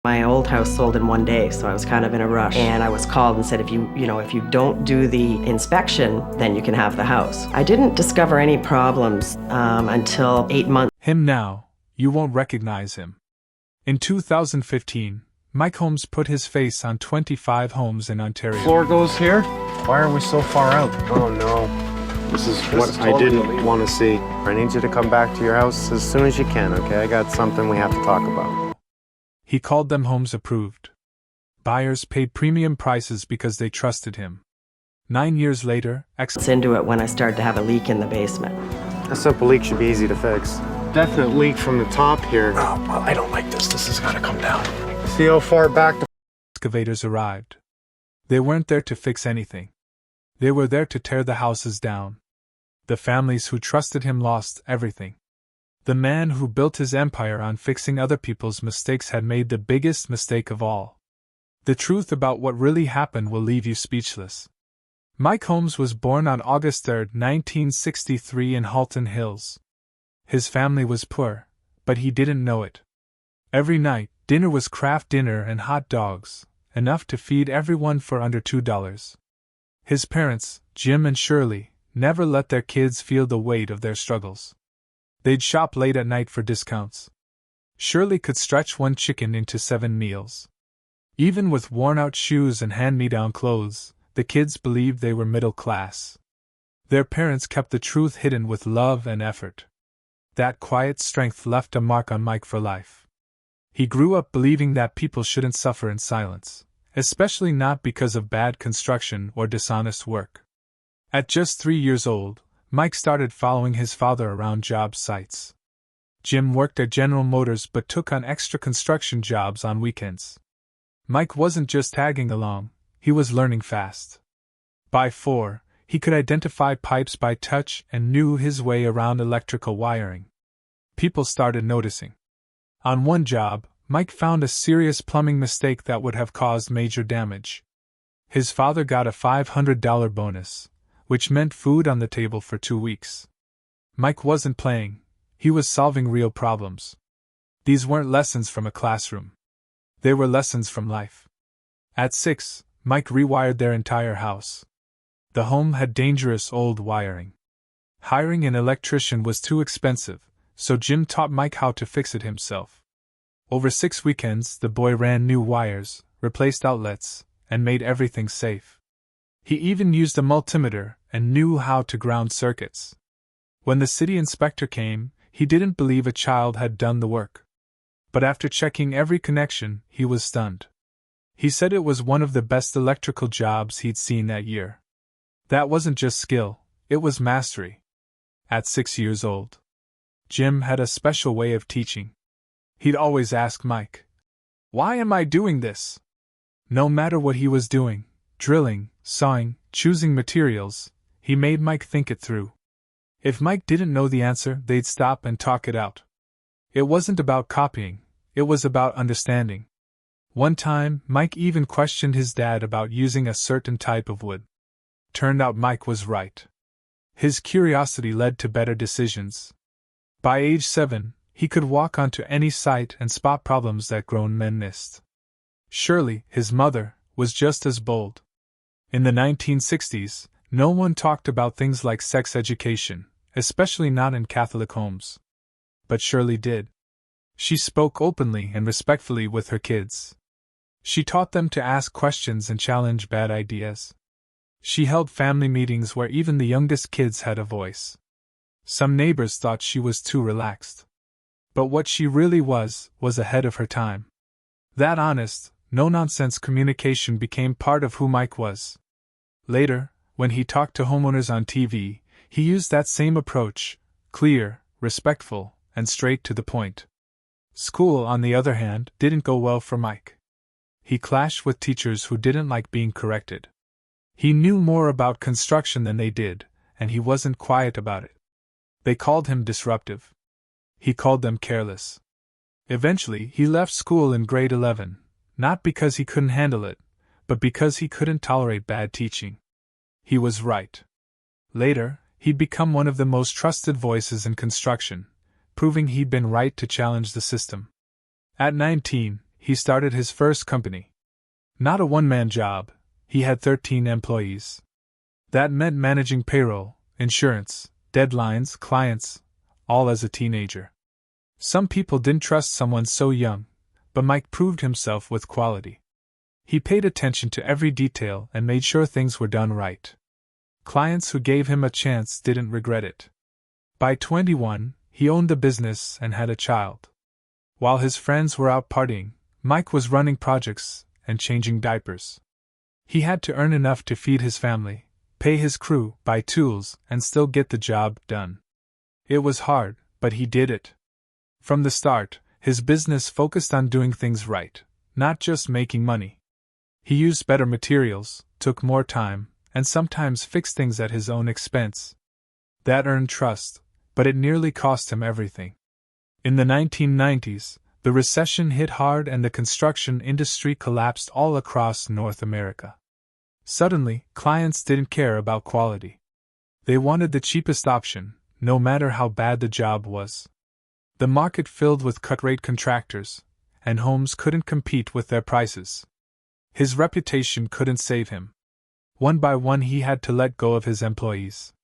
My old house sold in one day, so I was kind of in a rush. And I was called and said, if you don't do the inspection, then you can have the house. I didn't discover any problems until 8 months. Him now, you won't recognize him. In 2015, Mike Holmes put his face on 25 homes in Ontario. Floor goes here? Why are we so far out? Oh no. This is what I didn't want to see. I need you to come back to your house as soon as you can, okay? I got something we have to talk about. He called them homes approved. Buyers paid premium prices because they trusted him. 9 years later, Into it when I started to have a leak in the basement. A simple leak should be easy to fix. Definite leak from the top here. Oh, well, I don't like this. This has got to come down. See how far back the excavators arrived. They weren't there to fix anything. They were there to tear the houses down. The families who trusted him lost everything. The man who built his empire on fixing other people's mistakes had made the biggest mistake of all. The truth about what really happened will leave you speechless. Mike Holmes was born on August 3, 1963 in Halton Hills. His family was poor, but he didn't know it. Every night, dinner was Kraft dinner and hot dogs, enough to feed everyone for under $2. His parents, Jim and Shirley, never let their kids feel the weight of their struggles. They'd shop late at night for discounts. Shirley could stretch one chicken into 7 meals. Even with worn-out shoes and hand-me-down clothes, the kids believed they were middle class. Their parents kept the truth hidden with love and effort. That quiet strength left a mark on Mike for life. He grew up believing that people shouldn't suffer in silence, especially not because of bad construction or dishonest work. At just 3 years old, Mike started following his father around job sites. Jim worked at General Motors but took on extra construction jobs on weekends. Mike wasn't just tagging along, he was learning fast. By 4, he could identify pipes by touch and knew his way around electrical wiring. People started noticing. On one job, Mike found a serious plumbing mistake that would have caused major damage. His father got a $500 bonus, which meant food on the table for 2 weeks. Mike wasn't playing, he was solving real problems. These weren't lessons from a classroom. They were lessons from life. At 6, Mike rewired their entire house. The home had dangerous old wiring. Hiring an electrician was too expensive, so Jim taught Mike how to fix it himself. Over 6 weekends, the boy ran new wires, replaced outlets, and made everything safe. He even used a multimeter and knew how to ground circuits. When the city inspector came, he didn't believe a child had done the work. But after checking every connection, he was stunned. He said it was one of the best electrical jobs he'd seen that year. That wasn't just skill, it was mastery. At 6 years old, Jim had a special way of teaching. He'd always ask Mike, "Why am I doing this?" No matter what he was doing, drilling, sawing, choosing materials, he made Mike think it through. If Mike didn't know the answer, they'd stop and talk it out. It wasn't about copying, it was about understanding. One time, Mike even questioned his dad about using a certain type of wood. Turned out Mike was right. His curiosity led to better decisions. By age 7, he could walk onto any site and spot problems that grown men missed. Shirley, his mother, was just as bold. In the 1960s, no one talked about things like sex education, especially not in Catholic homes. But Shirley did. She spoke openly and respectfully with her kids. She taught them to ask questions and challenge bad ideas. She held family meetings where even the youngest kids had a voice. Some neighbors thought she was too relaxed. But what she really was ahead of her time. That honest, no-nonsense communication became part of who Mike was. Later, when he talked to homeowners on TV, he used that same approach, clear, respectful, and straight to the point. School, on the other hand, didn't go well for Mike. He clashed with teachers who didn't like being corrected. He knew more about construction than they did, and he wasn't quiet about it. They called him disruptive. He called them careless. Eventually, he left school in grade 11, not because he couldn't handle it, but because he couldn't tolerate bad teaching. He was right. Later, he'd become one of the most trusted voices in construction, proving he'd been right to challenge the system. At 19, he started his first company. Not a one-man job, he had 13 employees. That meant managing payroll, insurance, deadlines, clients, all as a teenager. Some people didn't trust someone so young, but Mike proved himself with quality. He paid attention to every detail and made sure things were done right. Clients who gave him a chance didn't regret it. By 21, he owned a business and had a child. While his friends were out partying, Mike was running projects and changing diapers. He had to earn enough to feed his family, pay his crew, buy tools, and still get the job done. It was hard, but he did it. From the start, his business focused on doing things right, not just making money. He used better materials, took more time, and sometimes fixed things at his own expense. That earned trust, but it nearly cost him everything. In the 1990s, the recession hit hard and the construction industry collapsed all across North America. Suddenly, clients didn't care about quality. They wanted the cheapest option, no matter how bad the job was. The market filled with cut-rate contractors, and Holmes couldn't compete with their prices. His reputation couldn't save him. One by one he had to let go of his employees.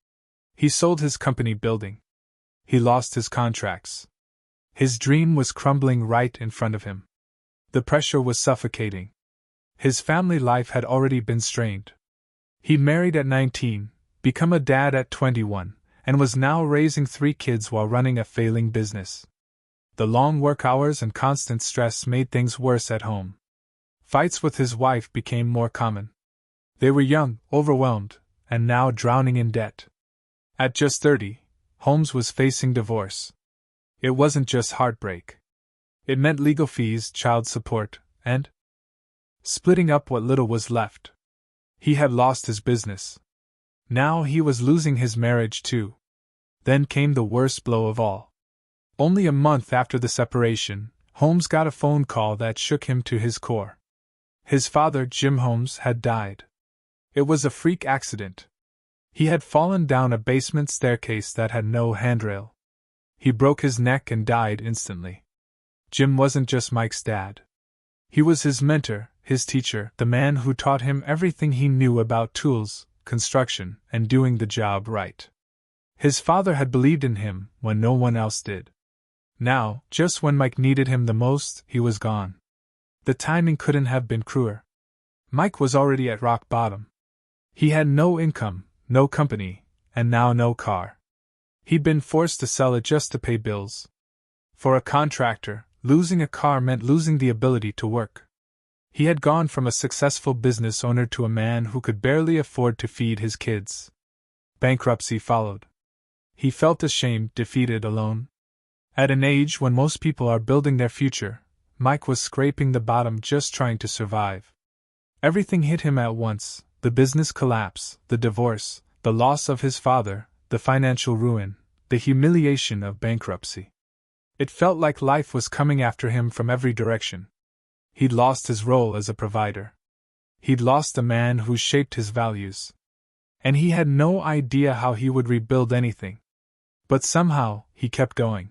He sold his company building. He lost his contracts. His dream was crumbling right in front of him. The pressure was suffocating. His family life had already been strained. He married at 19, become a dad at 21, and was now raising 3 kids while running a failing business. The long work hours and constant stress made things worse at home. Fights with his wife became more common. They were young, overwhelmed, and now drowning in debt. At just 30, Holmes was facing divorce. It wasn't just heartbreak. It meant legal fees, child support, and splitting up what little was left. He had lost his business. Now he was losing his marriage too. Then came the worst blow of all. Only a month after the separation, Holmes got a phone call that shook him to his core. His father, Jim Holmes, had died. It was a freak accident. He had fallen down a basement staircase that had no handrail. He broke his neck and died instantly. Jim wasn't just Mike's dad. He was his mentor, his teacher, the man who taught him everything he knew about tools, construction, and doing the job right. His father had believed in him when no one else did. Now, just when Mike needed him the most, he was gone. The timing couldn't have been crueler. Mike was already at rock bottom. He had no income, no company, and now no car. He'd been forced to sell it just to pay bills. For a contractor, losing a car meant losing the ability to work. He had gone from a successful business owner to a man who could barely afford to feed his kids. Bankruptcy followed. He felt ashamed, defeated, alone. At an age when most people are building their future, Mike was scraping the bottom just trying to survive. Everything hit him at once: the business collapse, the divorce, the loss of his father, the financial ruin, the humiliation of bankruptcy. It felt like life was coming after him from every direction. He'd lost his role as a provider. He'd lost a man who shaped his values. And he had no idea how he would rebuild anything. But somehow, he kept going.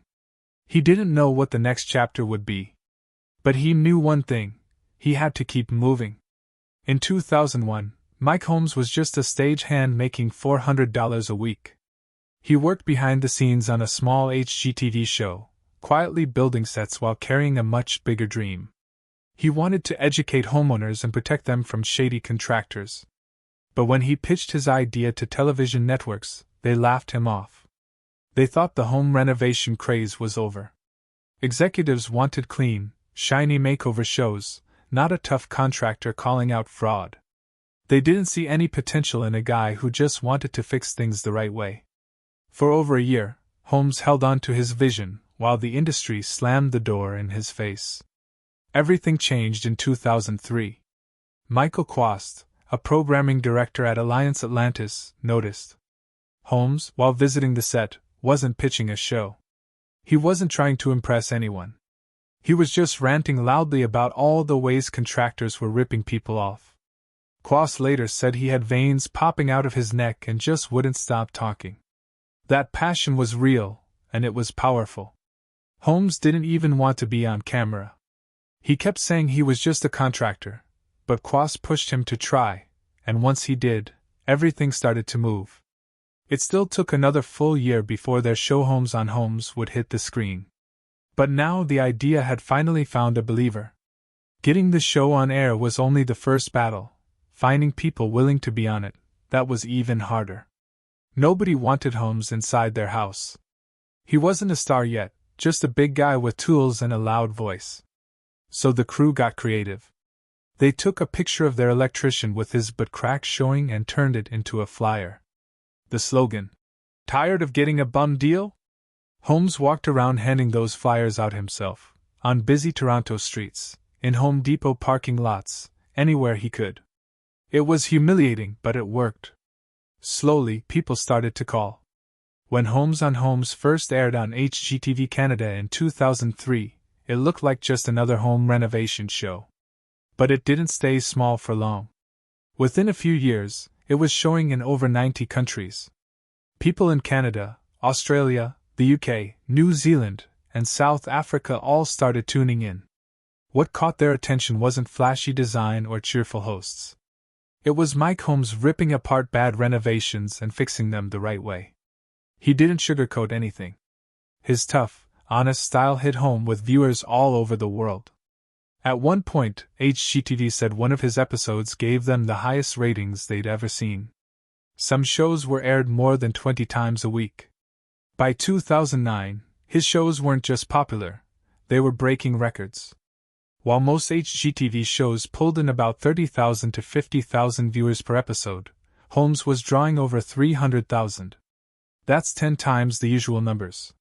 He didn't know what the next chapter would be. But he knew one thing: he had to keep moving. In 2001, Mike Holmes was just a stagehand making $400 a week. He worked behind the scenes on a small HGTV show, quietly building sets while carrying a much bigger dream. He wanted to educate homeowners and protect them from shady contractors. But when he pitched his idea to television networks, they laughed him off. They thought the home renovation craze was over. Executives wanted clean, shiny makeover shows, not a tough contractor calling out fraud. They didn't see any potential in a guy who just wanted to fix things the right way. For over a year, Holmes held on to his vision, while the industry slammed the door in his face. Everything changed in 2003. Michael Quast, a programming director at Alliance Atlantis, noticed. Holmes, while visiting the set, wasn't pitching a show. He wasn't trying to impress anyone. He was just ranting loudly about all the ways contractors were ripping people off. Quast later said he had veins popping out of his neck and just wouldn't stop talking. That passion was real, and it was powerful. Holmes didn't even want to be on camera. He kept saying he was just a contractor, but Quas pushed him to try, and once he did, everything started to move. It still took another full year before their show Holmes on Holmes would hit the screen. But now the idea had finally found a believer. Getting the show on air was only the first battle. Finding people willing to be on it, that was even harder. Nobody wanted Holmes inside their house. He wasn't a star yet, just a big guy with tools and a loud voice. So the crew got creative. They took a picture of their electrician with his butt crack showing and turned it into a flyer. The slogan, "Tired of getting a bum deal?" Holmes walked around handing those flyers out himself, on busy Toronto streets, in Home Depot parking lots, anywhere he could. It was humiliating, but it worked. Slowly, people started to call. When Holmes on Holmes first aired on HGTV Canada in 2003, it looked like just another home renovation show. But it didn't stay small for long. Within a few years, it was showing in over 90 countries. People in Canada, Australia, the UK, New Zealand, and South Africa all started tuning in. What caught their attention wasn't flashy design or cheerful hosts. It was Mike Holmes ripping apart bad renovations and fixing them the right way. He didn't sugarcoat anything. His tough, honest style hit home with viewers all over the world. At one point, HGTV said one of his episodes gave them the highest ratings they'd ever seen. Some shows were aired more than 20 times a week. By 2009, his shows weren't just popular, they were breaking records. While most HGTV shows pulled in about 30,000 to 50,000 viewers per episode, Holmes was drawing over 300,000. That's 10 times the usual numbers.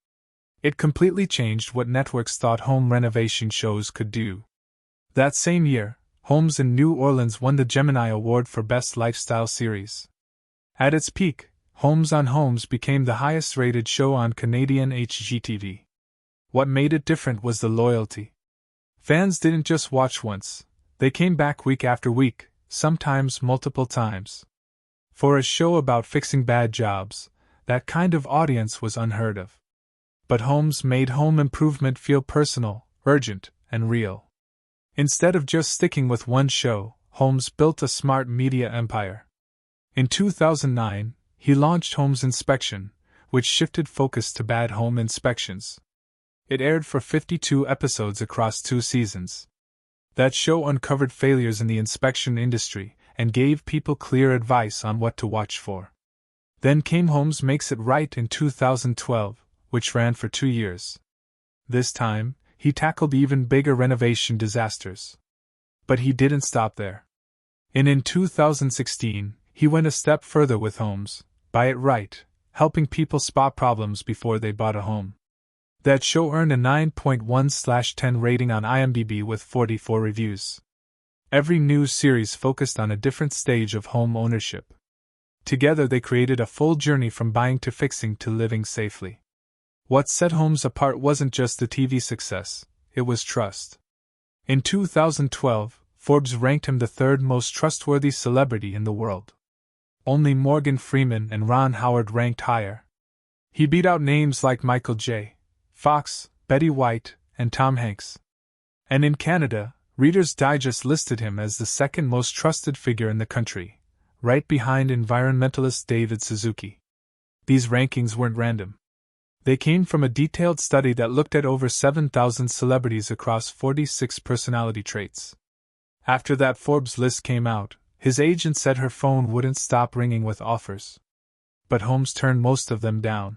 It completely changed what networks thought home renovation shows could do. That same year, Holmes in New Orleans won the Gemini Award for Best Lifestyle Series. At its peak, Holmes on Holmes became the highest-rated show on Canadian HGTV. What made it different was the loyalty. Fans didn't just watch once, they came back week after week, sometimes multiple times. For a show about fixing bad jobs, that kind of audience was unheard of. But Holmes made home improvement feel personal, urgent, and real. Instead of just sticking with one show, Holmes built a smart media empire. In 2009, he launched Holmes Inspection, which shifted focus to bad home inspections. It aired for 52 episodes across 2 seasons. That show uncovered failures in the inspection industry and gave people clear advice on what to watch for. Then came Holmes Makes It Right in 2012, which ran for 2 years. This time, he tackled even bigger renovation disasters. But he didn't stop there. In 2016, he went a step further with Holmes, Buy It Right, helping people spot problems before they bought a home. That show earned a 9.1/10 rating on IMDb with 44 reviews. Every new series focused on a different stage of home ownership. Together they created a full journey from buying to fixing to living safely. What set Holmes apart wasn't just the TV success, it was trust. In 2012, Forbes ranked him the 3rd most trustworthy celebrity in the world. Only Morgan Freeman and Ron Howard ranked higher. He beat out names like Michael J. Fox, Betty White, and Tom Hanks. And in Canada, Reader's Digest listed him as the 2nd most trusted figure in the country, right behind environmentalist David Suzuki. These rankings weren't random. They came from a detailed study that looked at over 7,000 celebrities across 46 personality traits. After that Forbes list came out, his agent said her phone wouldn't stop ringing with offers. But Holmes turned most of them down.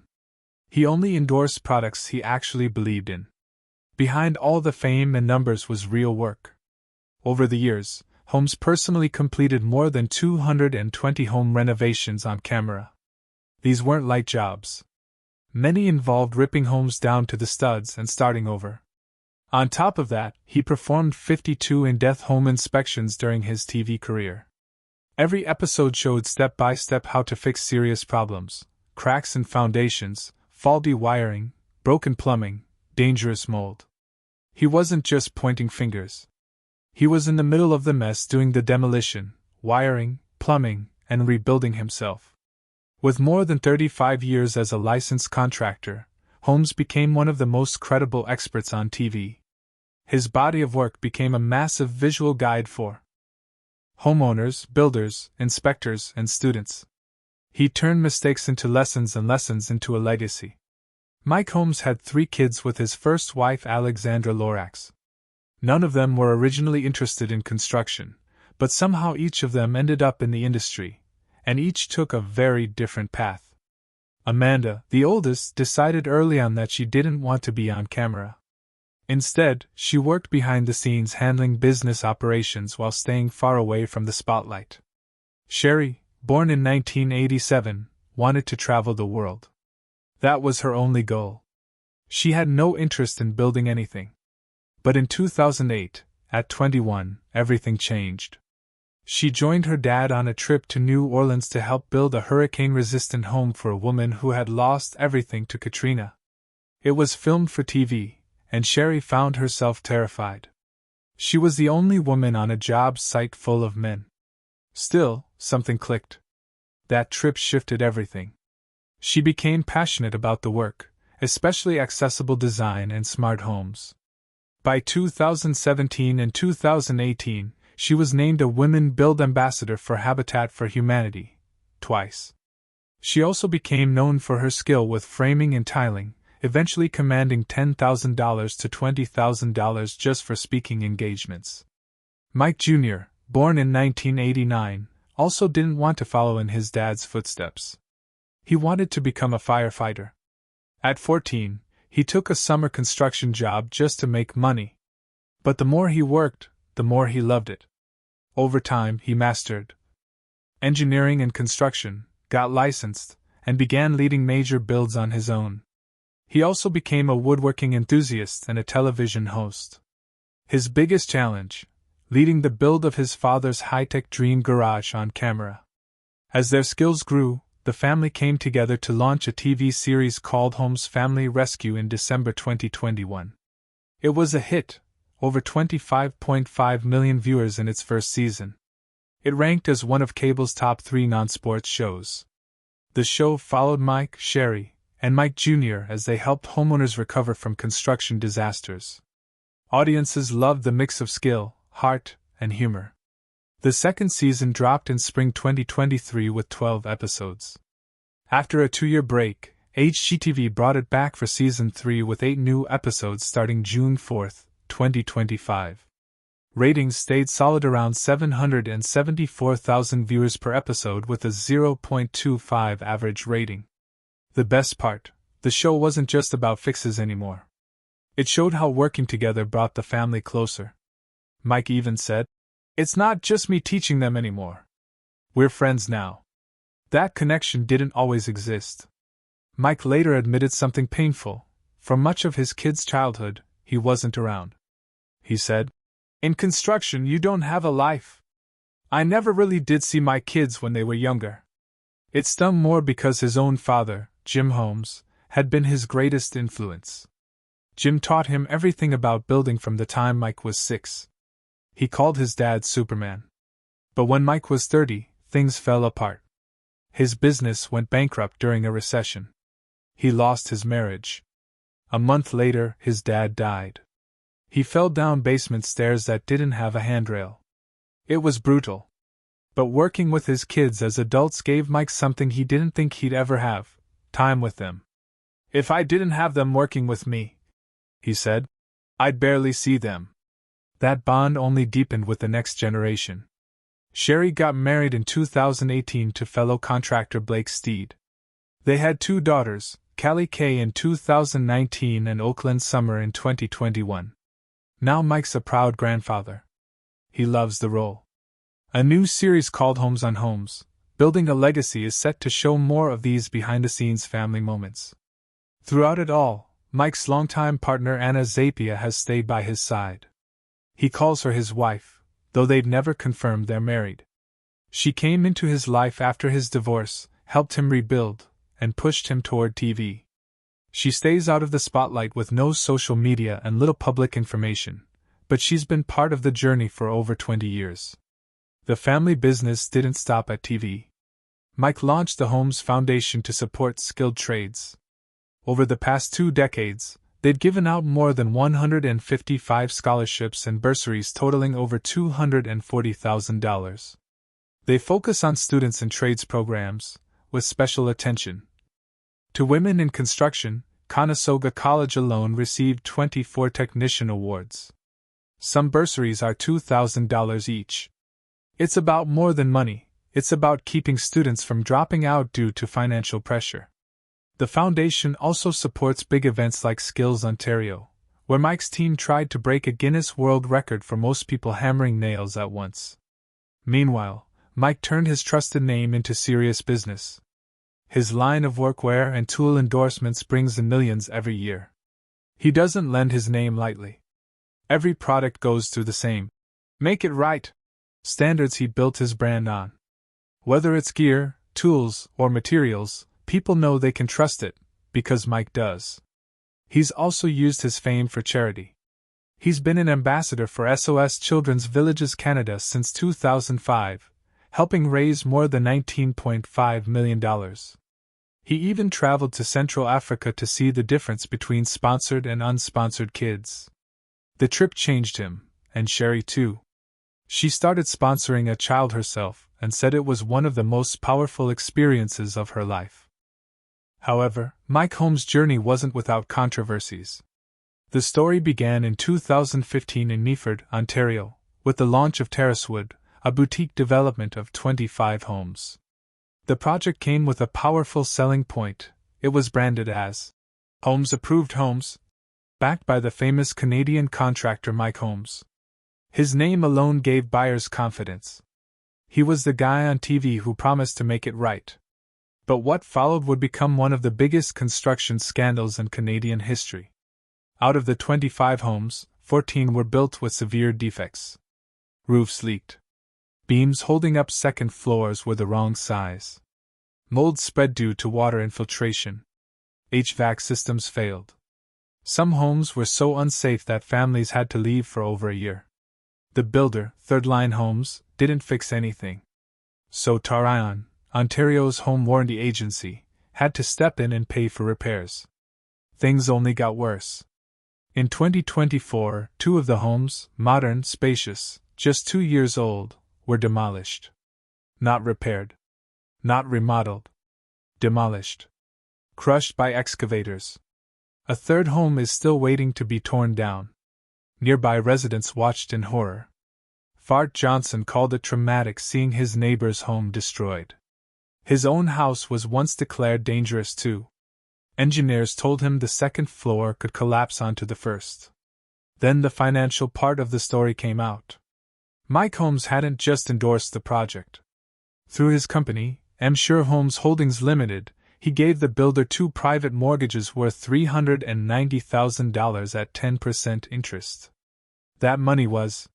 He only endorsed products he actually believed in. Behind all the fame and numbers was real work. Over the years, Holmes personally completed more than 220 home renovations on camera. These weren't light jobs. Many involved ripping homes down to the studs and starting over. On top of that, he performed 52 in-depth home inspections during his TV career. Every episode showed step-by-step how to fix serious problems: cracks in foundations, faulty wiring, broken plumbing, dangerous mold. He wasn't just pointing fingers. He was in the middle of the mess doing the demolition, wiring, plumbing, and rebuilding himself. With more than 35 years as a licensed contractor, Holmes became one of the most credible experts on TV. His body of work became a massive visual guide for homeowners, builders, inspectors, and students. He turned mistakes into lessons and lessons into a legacy. Mike Holmes had 3 kids with his first wife Alexandra Lorax. None of them were originally interested in construction, but somehow each of them ended up in the industry, and each took a very different path. Amanda, the oldest, decided early on that she didn't want to be on camera. Instead, she worked behind the scenes handling business operations while staying far away from the spotlight. Sherry, born in 1987, wanted to travel the world. That was her only goal. She had no interest in building anything. But in 2008, at 21, everything changed. She joined her dad on a trip to New Orleans to help build a hurricane-resistant home for a woman who had lost everything to Katrina. It was filmed for TV, and Sherry found herself terrified. She was the only woman on a job site full of men. Still, something clicked. That trip shifted everything. She became passionate about the work, especially accessible design and smart homes. By 2017 and 2018, she was named a Women Build Ambassador for Habitat for Humanity, twice. She also became known for her skill with framing and tiling, eventually commanding $10,000 to $20,000 just for speaking engagements. Mike Jr., born in 1989, also didn't want to follow in his dad's footsteps. He wanted to become a firefighter. At 14, he took a summer construction job just to make money. But the more he worked, the more he loved it. Over time, he mastered engineering and construction, got licensed, and began leading major builds on his own. He also became a woodworking enthusiast and a television host. His biggest challenge: leading the build of his father's high-tech dream garage on camera. As their skills grew, the family came together to launch a TV series called Holmes Family Rescue in December 2021. It was a hit, over 25.5 million viewers in its first season. It ranked as one of cable's top 3 non-sports shows. The show followed Mike, Sherry, and Mike Jr. as they helped homeowners recover from construction disasters. Audiences loved the mix of skill, heart, and humor. The second season dropped in spring 2023 with 12 episodes. After a 2-year break, HGTV brought it back for season 3 with 8 new episodes starting June 4, 2025. Ratings stayed solid around 774,000 viewers per episode with a 0.25 average rating. The best part, the show wasn't just about fixes anymore. It showed how working together brought the family closer. Mike even said, "It's not just me teaching them anymore. We're friends now." That connection didn't always exist. Mike later admitted something painful. For much of his kids' childhood, he wasn't around. He said, "In construction, you don't have a life. I never really did see my kids when they were younger." It stung more because his own father, Jim Holmes, had been his greatest influence. Jim taught him everything about building from the time Mike was 6. He called his dad Superman. But when Mike was 30, things fell apart. His business went bankrupt during a recession. He lost his marriage. A month later, his dad died. He fell down basement stairs that didn't have a handrail. It was brutal. But working with his kids as adults gave Mike something he didn't think he'd ever have: time with them. "If I didn't have them working with me," he said, "I'd barely see them." That bond only deepened with the next generation. Sherry got married in 2018 to fellow contractor Blake Steed. They had 2 daughters, Callie Kay in 2019 and Oakland Summer in 2021. Now Mike's a proud grandfather. He loves the role. A new series called Homes on Homes, Building a Legacy is set to show more of these behind-the-scenes family moments. Throughout it all, Mike's longtime partner Anna Zapia has stayed by his side. He calls her his wife, though they've never confirmed they're married. She came into his life after his divorce, helped him rebuild, and pushed him toward TV. She stays out of the spotlight with no social media and little public information, but she's been part of the journey for over 20 years. The family business didn't stop at TV. Mike launched the Holmes Foundation to support skilled trades. Over the past 2 decades, They'd given out more than 155 scholarships and bursaries totaling over $240,000. They focus on students in trades programs, with special attention to women in construction. Conestoga College alone received 24 technician awards. Some bursaries are $2,000 each. It's about more than money, it's about keeping students from dropping out due to financial pressure. The foundation also supports big events like Skills Ontario, where Mike's team tried to break a Guinness World Record for most people hammering nails at once. Meanwhile, Mike turned his trusted name into serious business. His line of workwear and tool endorsements brings in millions every year. He doesn't lend his name lightly. Every product goes through the same "make it right" standards he built his brand on. Whether it's gear, tools, or materials, people know they can trust it, because Mike does. He's also used his fame for charity. He's been an ambassador for SOS Children's Villages Canada since 2005, helping raise more than $19.5 million. He even traveled to Central Africa to see the difference between sponsored and unsponsored kids. The trip changed him, and Sherry too. She started sponsoring a child herself and said it was one of the most powerful experiences of her life. However, Mike Holmes' journey wasn't without controversies. The story began in 2015 in Meaford, Ontario, with the launch of Terracewood, a boutique development of 25 homes. The project came with a powerful selling point. It was branded as Holmes Approved Homes, backed by the famous Canadian contractor Mike Holmes. His name alone gave buyers confidence. He was the guy on TV who promised to make it right. But what followed would become one of the biggest construction scandals in Canadian history. Out of the 25 homes, 14 were built with severe defects. Roofs leaked. Beams holding up second floors were the wrong size. Mold spread due to water infiltration. HVAC systems failed. Some homes were so unsafe that families had to leave for over a year. The builder, Third Line Homes, didn't fix anything. So Tarion, Ontario's home warranty agency, had to step in and pay for repairs. Things only got worse. In 2024, 2 of the homes, modern, spacious, just 2 years old, were demolished. Not repaired. Not remodeled. Demolished. Crushed by excavators. A third home is still waiting to be torn down. Nearby residents watched in horror. Fart Johnson called it traumatic seeing his neighbor's home destroyed. His own house was once declared dangerous too. Engineers told him the second floor could collapse onto the first. Then the financial part of the story came out. Mike Holmes hadn't just endorsed the project. Through his company, M. Sure Homes Holdings Limited, he gave the builder 2 private mortgages worth $390,000 at 10% interest. That money was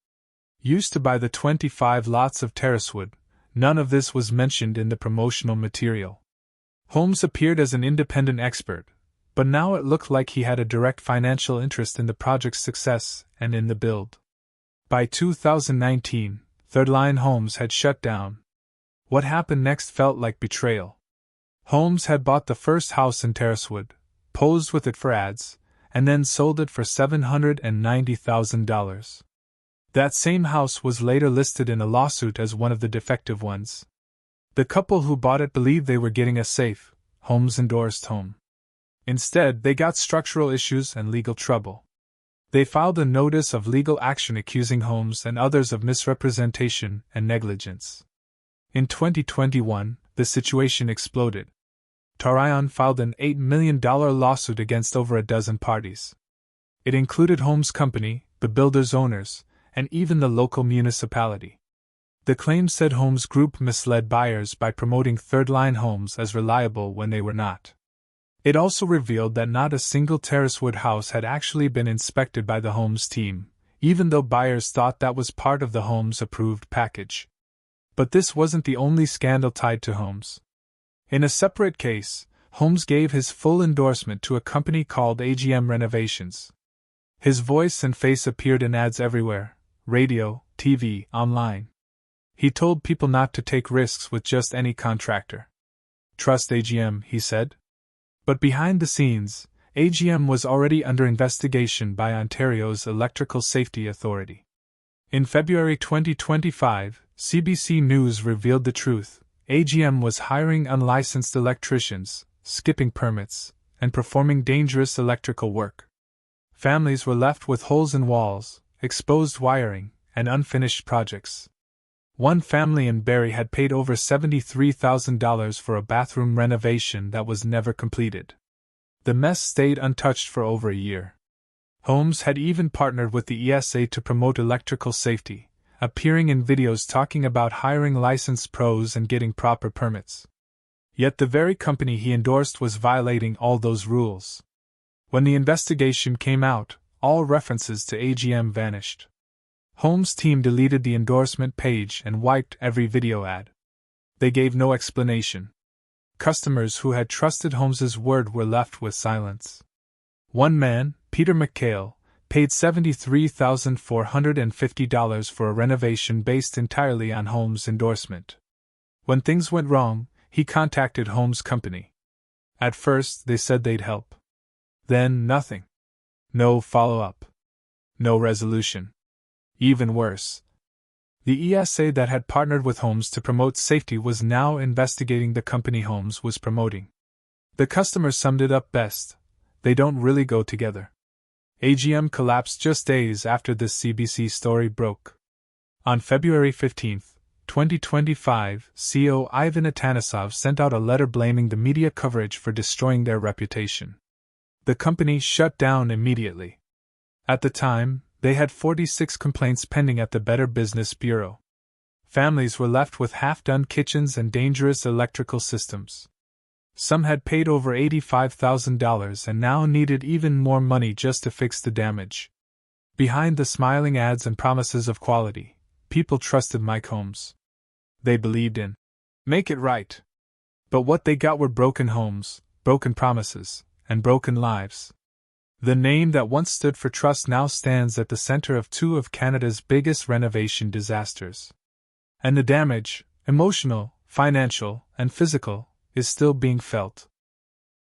used to buy the 25 lots of Terracewood. None of this was mentioned in the promotional material. Holmes appeared as an independent expert, but now it looked like he had a direct financial interest in the project's success and in the build. By 2019, Third Line Homes had shut down. What happened next felt like betrayal. Holmes had bought the first house in Terracewood, posed with it for ads, and then sold it for $790,000. That same house was later listed in a lawsuit as one of the defective ones. The couple who bought it believed they were getting a safe, Holmes-endorsed home. Instead, they got structural issues and legal trouble. They filed a notice of legal action accusing Holmes and others of misrepresentation and negligence. In 2021, the situation exploded. Tarion filed an $8 million lawsuit against over a dozen parties. It included Holmes' company, the builder's owners, and even the local municipality. The claim said Holmes Group misled buyers by promoting Third Line Homes as reliable when they were not. It also revealed that not a single Terracewood house had actually been inspected by the Holmes team, even though buyers thought that was part of the Holmes approved package. But this wasn't the only scandal tied to Holmes. In a separate case, Holmes gave his full endorsement to a company called AGM Renovations. His voice and face appeared in ads everywhere: radio, TV, online. He told people not to take risks with just any contractor. Trust AGM, he said. But behind the scenes, AGM was already under investigation by Ontario's Electrical Safety Authority. In February 2025, CBC News revealed the truth. AGM was hiring unlicensed electricians, skipping permits, and performing dangerous electrical work. Families were left with holes in walls, exposed wiring, and unfinished projects. One family in Barrie had paid over $73,000 for a bathroom renovation that was never completed. The mess stayed untouched for over a year. Holmes had even partnered with the ESA to promote electrical safety, appearing in videos talking about hiring licensed pros and getting proper permits. Yet the very company he endorsed was violating all those rules. When the investigation came out, all references to AGM vanished. Holmes' team deleted the endorsement page and wiped every video ad. They gave no explanation. Customers who had trusted Holmes's word were left with silence. One man, Peter McHale, paid $73,450 for a renovation based entirely on Holmes' endorsement. When things went wrong, he contacted Holmes' company. At first, they said they'd help. Then, nothing. No follow-up. No resolution. Even worse, the ESA that had partnered with Holmes to promote safety was now investigating the company Holmes was promoting. The customers summed it up best: they don't really go together. AGM collapsed just days after this CBC story broke. On February 15, 2025, CEO Ivan Atanasov sent out a letter blaming the media coverage for destroying their reputation. The company shut down immediately. At the time, they had 46 complaints pending at the Better Business Bureau. Families were left with half-done kitchens and dangerous electrical systems. Some had paid over $85,000 and now needed even more money just to fix the damage. Behind the smiling ads and promises of quality, people trusted Mike Holmes. They believed in "make it right." But what they got were broken homes, broken promises, and broken lives. The name that once stood for trust now stands at the center of two of Canada's biggest renovation disasters. And the damage, emotional, financial, and physical, is still being felt.